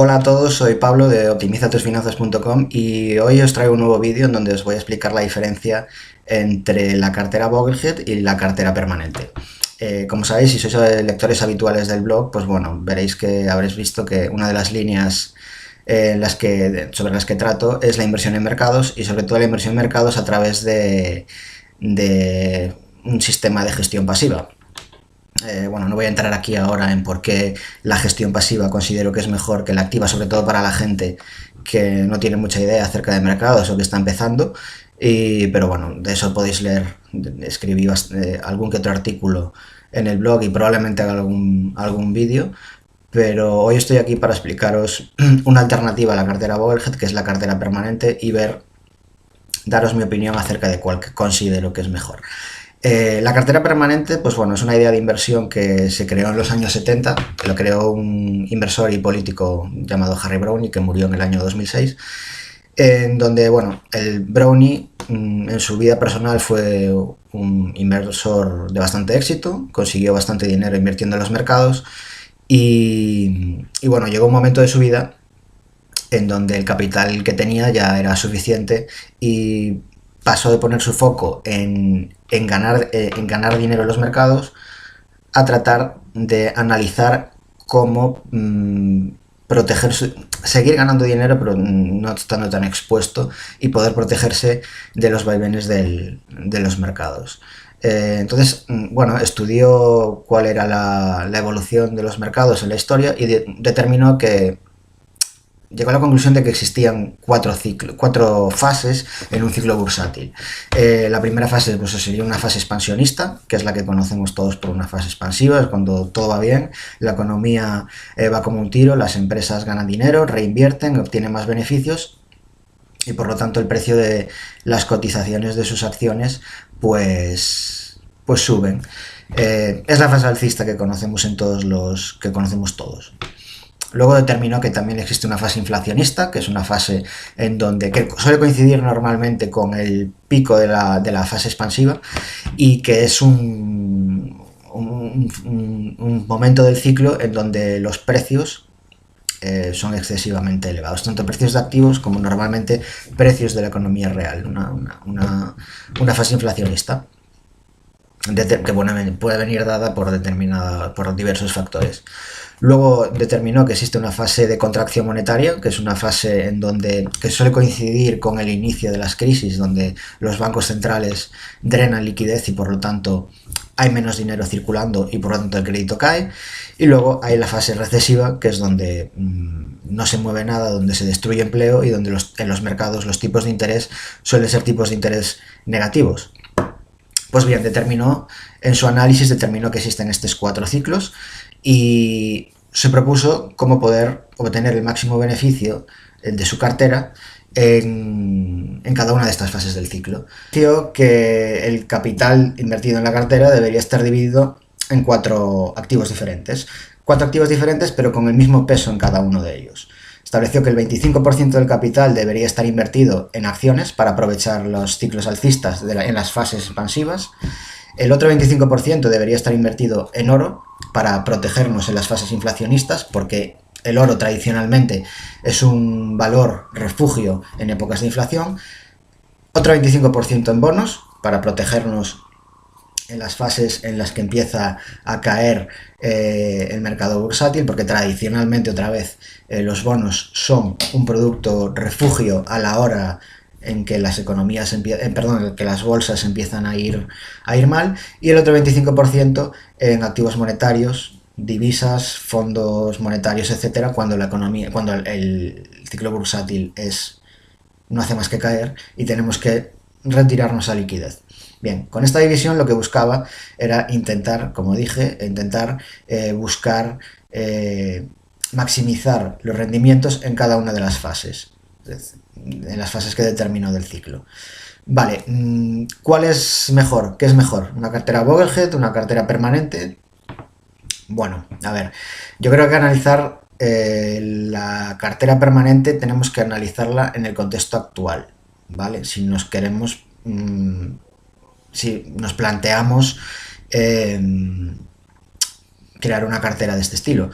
Hola a todos, soy Pablo de optimizatosfinanzas.com y hoy os traigo un nuevo vídeo en donde os voy a explicar la diferencia entre la cartera Boglehead y la cartera permanente. Como sabéis, si sois lectores habituales del blog, pues bueno, veréis que habréis visto que una de las líneas sobre las que trato es la inversión en mercados y sobre todo la inversión en mercados a través de un sistema de gestión pasiva. Bueno, no voy a entrar aquí ahora en por qué la gestión pasiva considero que es mejor que la activa, sobre todo para la gente que no tiene mucha idea acerca de mercados o que está empezando. Pero bueno, de eso podéis leer. Escribí algún que otro artículo en el blog y probablemente haga algún vídeo. Pero hoy estoy aquí para explicaros una alternativa a la cartera Boglehead, que es la cartera permanente, y daros mi opinión acerca de cuál considero que es mejor. La cartera permanente, pues bueno, es una idea de inversión que se creó en los años 70, que lo creó un inversor y político llamado Harry Browne, que murió en el año 2006, en donde, bueno, el Browne en su vida personal fue un inversor de bastante éxito, consiguió bastante dinero invirtiendo en los mercados y bueno, llegó un momento de su vida en donde el capital que tenía ya era suficiente y pasó de poner su foco en ganar dinero en los mercados a tratar de analizar cómo seguir ganando dinero pero no estando tan expuesto y poder protegerse de los vaivenes de los mercados. Entonces, bueno, estudió cuál era la evolución de los mercados en la historia y determinó que llegó a la conclusión de que existían cuatro fases en un ciclo bursátil. La primera fase pues, sería una fase expansionista, que es la que conocemos todos por una fase expansiva, es cuando todo va bien, la economía va como un tiro, las empresas ganan dinero, reinvierten, obtienen más beneficios y por lo tanto el precio de las cotizaciones de sus acciones pues suben. Es la fase alcista que conocemos todos. Luego determinó que también existe una fase inflacionista, que es una fase en donde que suele coincidir normalmente con el pico de la fase expansiva y que es un momento del ciclo en donde los precios son excesivamente elevados, tanto precios de activos como normalmente precios de la economía real, una fase inflacionista que bueno, puede venir dada por diversos factores. Luego determinó que existe una fase de contracción monetaria, que es una fase que suele coincidir con el inicio de las crisis, donde los bancos centrales drenan liquidez y por lo tanto hay menos dinero circulando y por lo tanto el crédito cae. Y luego hay la fase recesiva, que es donde no se mueve nada, donde se destruye empleo y donde en los mercados los tipos de interés suelen ser tipos de interés negativos. Pues bien, en su análisis determinó que existen estos 4 ciclos y se propuso cómo poder obtener el máximo beneficio de su cartera en cada una de estas fases del ciclo. Dijo que el capital invertido en la cartera debería estar dividido en 4 activos diferentes. 4 activos diferentes pero con el mismo peso en cada uno de ellos. Estableció que el 25% del capital debería estar invertido en acciones para aprovechar los ciclos alcistas en las fases expansivas. El otro 25% debería estar invertido en oro para protegernos en las fases inflacionistas, porque el oro tradicionalmente es un valor refugio en épocas de inflación. Otro 25% en bonos para protegernos en las fases en las que empieza a caer el mercado bursátil, porque tradicionalmente, otra vez, los bonos son un producto refugio a la hora en que las economías que las bolsas empiezan a ir mal, y el otro 25% en activos monetarios, divisas, fondos monetarios, etcétera, cuando el ciclo bursátil no hace más que caer y tenemos que retirarnos a liquidez. Bien, con esta división lo que buscaba era intentar, como dije, buscar maximizar los rendimientos en cada una de las fases, en las fases que determinó del ciclo. Vale, ¿cuál es mejor? ¿Qué es mejor? ¿Una cartera Boglehead, una cartera permanente? Bueno, a ver, yo creo que analizar la cartera permanente tenemos que analizarla en el contexto actual, ¿vale? Si nos planteamos crear una cartera de este estilo.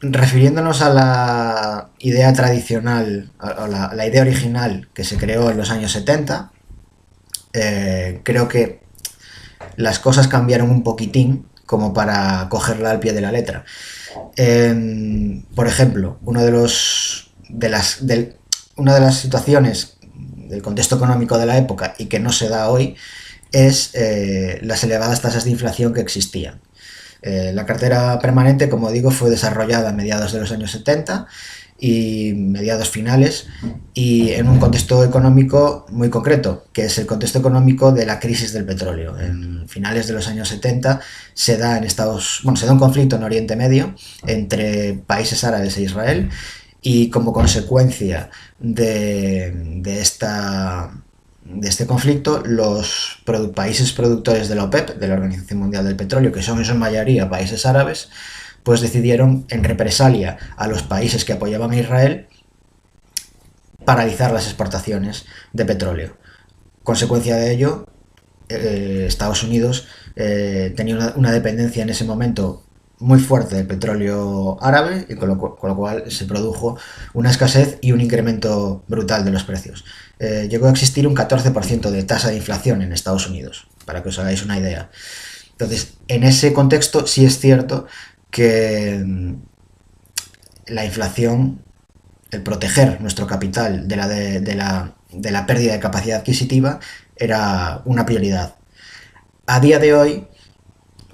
refiriéndonos a la idea tradicional, a la idea original que se creó en los años 70, creo que las cosas cambiaron un poquitín como para cogerla al pie de la letra. Por ejemplo, una de las situaciones del contexto económico de la época y que no se da hoy es las elevadas tasas de inflación que existían. La cartera permanente, como digo, fue desarrollada a mediados de los años 70 y mediados finales, y en un contexto económico muy concreto, que es el contexto económico de la crisis del petróleo. En finales de los años 70 se da un conflicto en Oriente Medio entre países árabes e Israel, y como consecuencia de este conflicto, los países productores de la OPEP, de la Organización Mundial del Petróleo, que son en su mayoría países árabes, pues decidieron, en represalia a los países que apoyaban a Israel, paralizar las exportaciones de petróleo. Consecuencia de ello, Estados Unidos tenía una dependencia en ese momento muy fuerte del petróleo árabe, y con lo cual se produjo una escasez y un incremento brutal de los precios. Llegó a existir un 14% de tasa de inflación en Estados Unidos, para que os hagáis una idea. Entonces, en ese contexto sí es cierto que la inflación, el proteger nuestro capital de la pérdida de capacidad adquisitiva, era una prioridad. A día de hoy,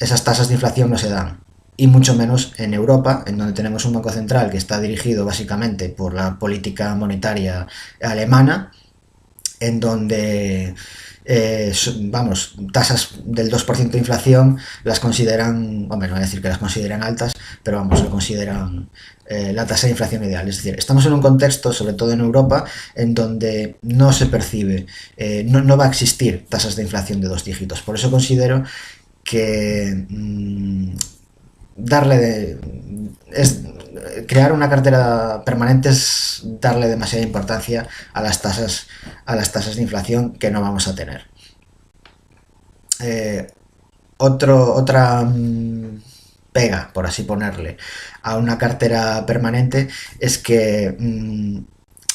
esas tasas de inflación no se dan, y mucho menos en Europa, en donde tenemos un banco central que está dirigido básicamente por la política monetaria alemana, en donde tasas del 2% de inflación las consideran, hombre, no voy a decir que las consideran altas, pero vamos, lo consideran la tasa de inflación ideal. Es decir, estamos en un contexto, sobre todo en Europa, en donde no se percibe, no va a existir tasas de inflación de 2 dígitos. Por eso considero que crear una cartera permanente es darle demasiada importancia a las tasas de inflación que no vamos a tener. Otra pega, por así ponerle, a una cartera permanente es que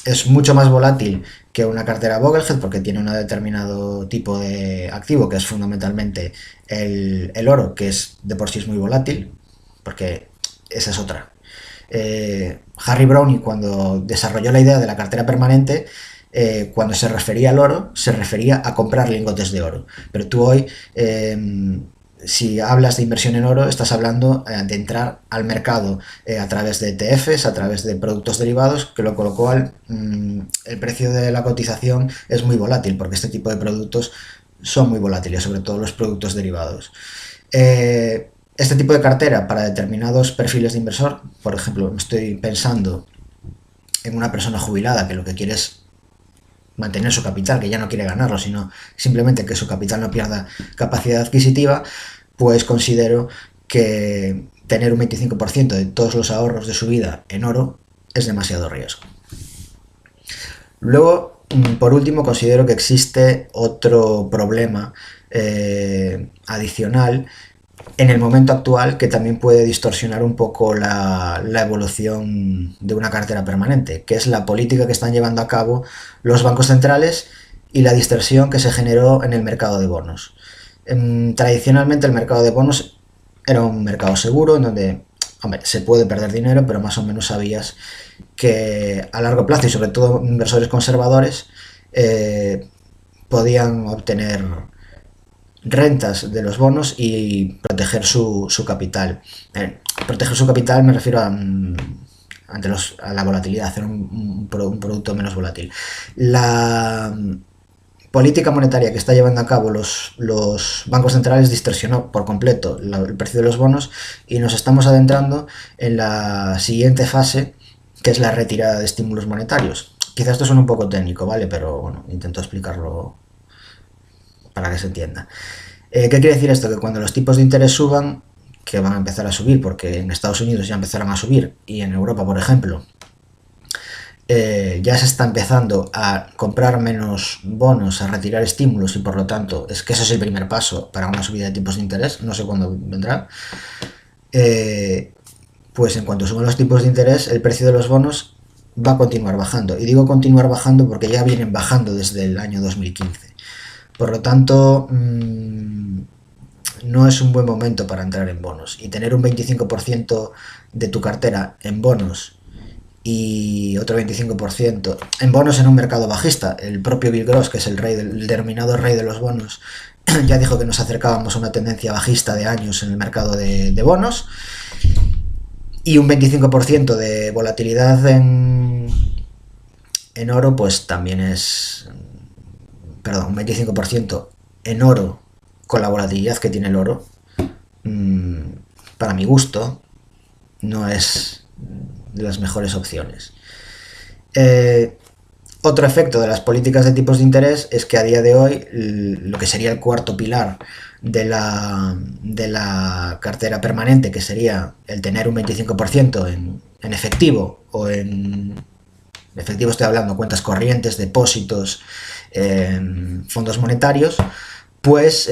es mucho más volátil que una cartera Vogelgeld, porque tiene un determinado tipo de activo, que es fundamentalmente el oro, que es de por sí es muy volátil, porque esa es otra. Harry Browning, cuando desarrolló la idea de la cartera permanente, cuando se refería al oro, se refería a comprar lingotes de oro. Pero tú hoy, si hablas de inversión en oro, estás hablando de entrar al mercado a través de ETFs, a través de productos derivados, con lo cual el precio de la cotización es muy volátil, porque este tipo de productos son muy volátiles, sobre todo los productos derivados. Este tipo de cartera para determinados perfiles de inversor, por ejemplo, estoy pensando en una persona jubilada que lo que quiere es mantener su capital, que ya no quiere ganarlo, sino simplemente que su capital no pierda capacidad adquisitiva, pues considero que tener un 25% de todos los ahorros de su vida en oro es demasiado riesgo. Luego, por último, considero que existe otro problema adicional en el momento actual, que también puede distorsionar un poco la evolución de una cartera permanente, que es la política que están llevando a cabo los bancos centrales y la distorsión que se generó en el mercado de bonos. Tradicionalmente el mercado de bonos era un mercado seguro, en donde, hombre, se puede perder dinero, pero más o menos sabías que a largo plazo, y sobre todo inversores conservadores, podían obtener rentas de los bonos y proteger su capital. Proteger su capital me refiero a la volatilidad, hacer un producto menos volátil. La política monetaria que está llevando a cabo los bancos centrales distorsionó por completo el precio de los bonos, y nos estamos adentrando en la siguiente fase, que es la retirada de estímulos monetarios. Quizás esto suene un poco técnico, ¿vale? Pero bueno, intento explicarlo para que se entienda. ¿Qué quiere decir esto? Que cuando los tipos de interés suban, que van a empezar a subir, porque en Estados Unidos ya empezaron a subir, y en Europa, por ejemplo, ya se está empezando a comprar menos bonos, a retirar estímulos, y por lo tanto, es que ese es el primer paso para una subida de tipos de interés, no sé cuándo vendrá, pues en cuanto suban los tipos de interés, el precio de los bonos va a continuar bajando. Y digo continuar bajando porque ya vienen bajando desde el año 2015. Por lo tanto, no es un buen momento para entrar en bonos. Y tener un 25% de tu cartera en bonos y otro 25% en bonos en un mercado bajista. El propio Bill Gross, que es el denominado rey de los bonos, ya dijo que nos acercábamos a una tendencia bajista de años en el mercado de bonos. Y un 25% de volatilidad en oro, pues también es... Perdón, un 25% en oro, con la volatilidad que tiene el oro, para mi gusto, no es de las mejores opciones. Otro efecto de las políticas de tipos de interés es que a día de hoy lo que sería el cuarto pilar de la cartera permanente, que sería el tener un 25% en efectivo, o en efectivo estoy hablando cuentas corrientes, depósitos, fondos monetarios, pues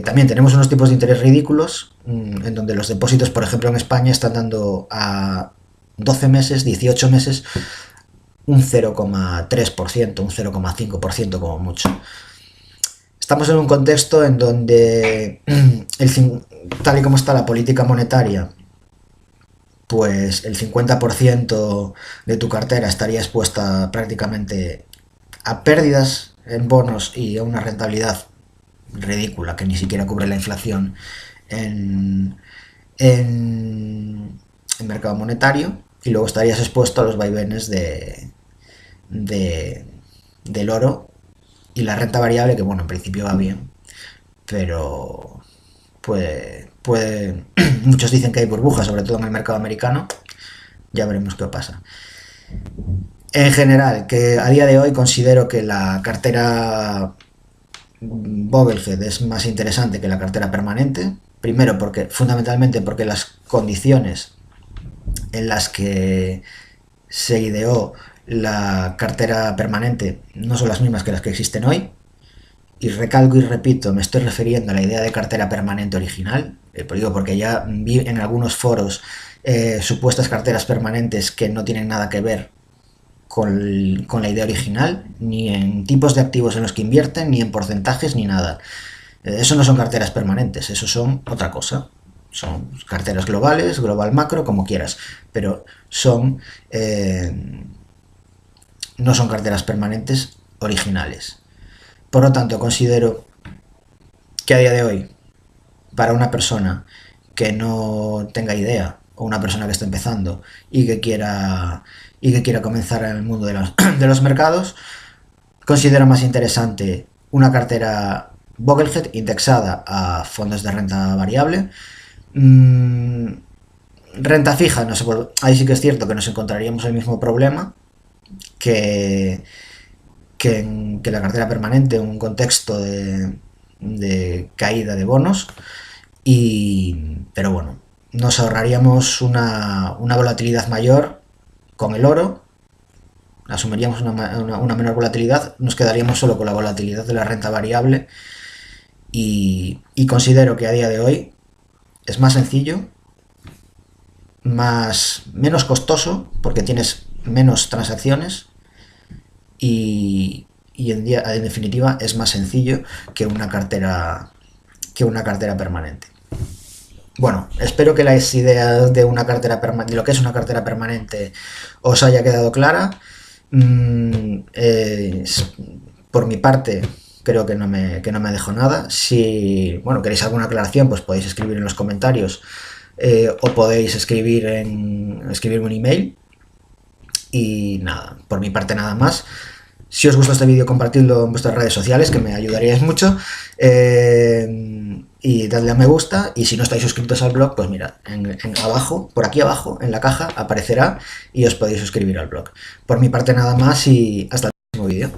también tenemos unos tipos de interés ridículos, en donde los depósitos, por ejemplo, en España están dando a 12 meses, 18 meses, un 0,3%, un 0,5% como mucho. Estamos en un contexto en donde, tal y como está la política monetaria, pues el 50% de tu cartera estaría expuesta prácticamente a pérdidas en bonos y a una rentabilidad ridícula que ni siquiera cubre la inflación en mercado monetario, y luego estarías expuesto a los vaivenes del oro y la renta variable, que bueno, en principio va bien, pero puede muchos dicen que hay burbujas, sobre todo en el mercado americano. Ya veremos qué pasa. En general, que a día de hoy considero que la cartera Boglehead es más interesante que la cartera permanente. Primero, fundamentalmente porque las condiciones en las que se ideó la cartera permanente no son las mismas que las que existen hoy. Y recalco y repito, me estoy refiriendo a la idea de cartera permanente original. Porque ya vi en algunos foros supuestas carteras permanentes que no tienen nada que ver con la idea original, ni en tipos de activos en los que invierten, ni en porcentajes, ni nada. Eso no son carteras permanentes, eso son otra cosa. Son carteras globales, global macro, como quieras, pero no son carteras permanentes originales. Por lo tanto, considero que a día de hoy, para una persona que no tenga idea, o una persona que está empezando y que quiera comenzar en el mundo de los mercados, considero más interesante una cartera Boglehead indexada a fondos de renta variable. Renta fija, no sé, ahí sí que es cierto que nos encontraríamos el mismo problema que la cartera permanente, un contexto de caída de bonos, pero bueno, nos ahorraríamos una volatilidad mayor con el oro, asumiríamos una menor volatilidad, nos quedaríamos solo con la volatilidad de la renta variable, y considero que a día de hoy es más sencillo, menos costoso, porque tienes menos transacciones, y en definitiva es más sencillo que una cartera permanente. Bueno, espero que las ideas de una cartera permanente, de lo que es una cartera permanente, os haya quedado clara. Por mi parte, creo que no me dejo nada. Si queréis alguna aclaración, pues podéis escribir en los comentarios, o podéis escribirme un email. Y nada, por mi parte nada más. Si os gusta este vídeo, compartidlo en vuestras redes sociales, que me ayudaríais mucho, y dadle a me gusta. Y si no estáis suscritos al blog, pues mirad, por aquí abajo, en la caja, aparecerá y os podéis suscribir al blog. Por mi parte nada más, y hasta el próximo vídeo.